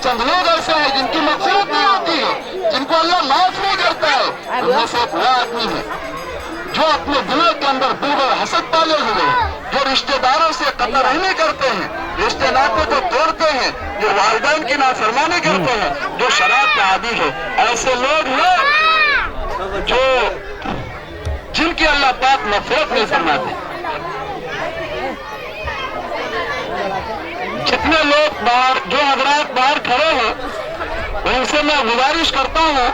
चंद लोग ऐसे हैं जिनकी मकसद नहीं होती है, जिनको अल्लाह माफ नहीं करता है। उनमें से एक वो आदमी है जो अपने दिलों के अंदर बुग़्ज़ और हसद पाले हुए हैं, जो रिश्तेदारों से कतई रहमी करते हैं, रिश्ते नाते को तोड़ते हैं, जो वालिदैन की नाफरमानी करते हैं, जो शराब का आदी है। ऐसे लोग हैं जो जिनकी अल्लाह पाक नफरत नहीं फरमाते। जितने लोग बाहर, जो हजरात बाहर खड़े हैं, उनसे मैं गुजारिश करता हूँ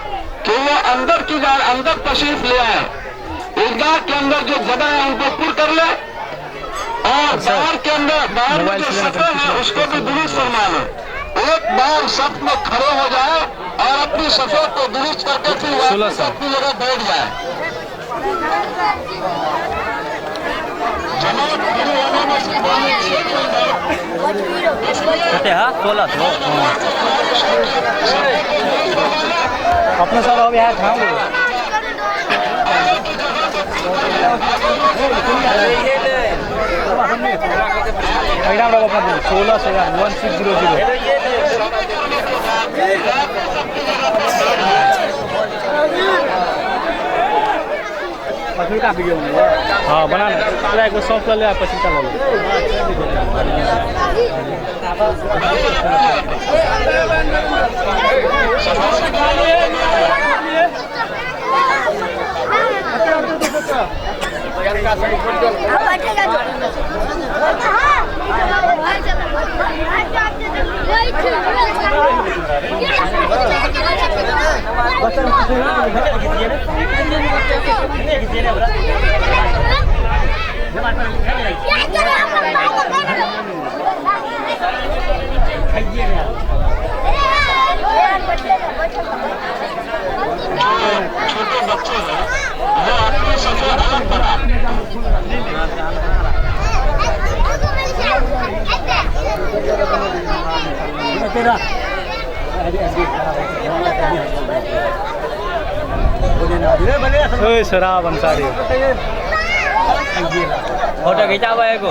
कि वो अंदर तशरीफ ले आए। ईदगाह के अंदर जो जगह है उनको पूर्ण कर ले, और बाहर के अंदर बाहर में जो सफे है उसको भी दुरुस्त फरमा ले। एक बार सफ में खड़े हो जाए और अपनी सफे को दुरुस्त करके फिर वापस अपनी जगह बैठ जाए। अपना सब अब यहाँ खाओगे अपना 16 से 1600 पसीना भी हाँ बना पूरा एक सौंप ले पसीना लो छोटे बच्चे हैं वो अपने सफर अलग बना शराब अंसारी फोटो खींचा हुआ है को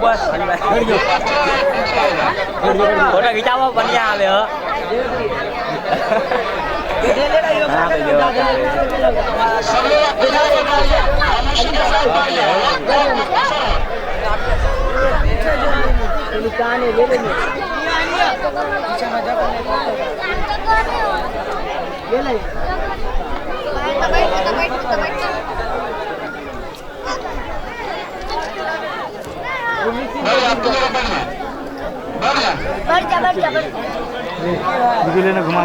बस फोटो खींचा हुआ बढ़िया हाल है लेने घुमा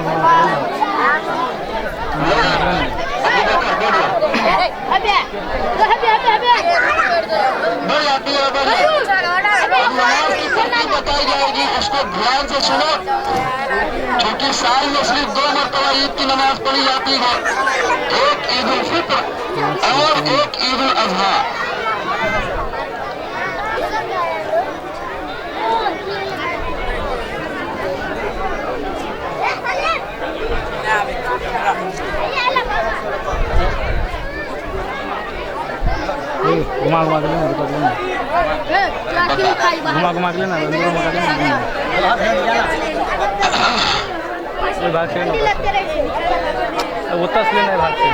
बताई जाएगी, उसको ध्यान से सुनो, क्योंकि साल में सिर्फ 2 मरतबा ईद की नमाज पढ़ी जाती है, एक ईद उल फित्र और एक ईद उल अजहा। घुमा घुमा के लेना घुमा घुमा के लेना भाग से उतना से लेना भाग से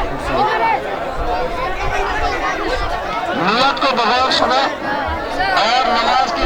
नियत को बगैर सुने और नमाज की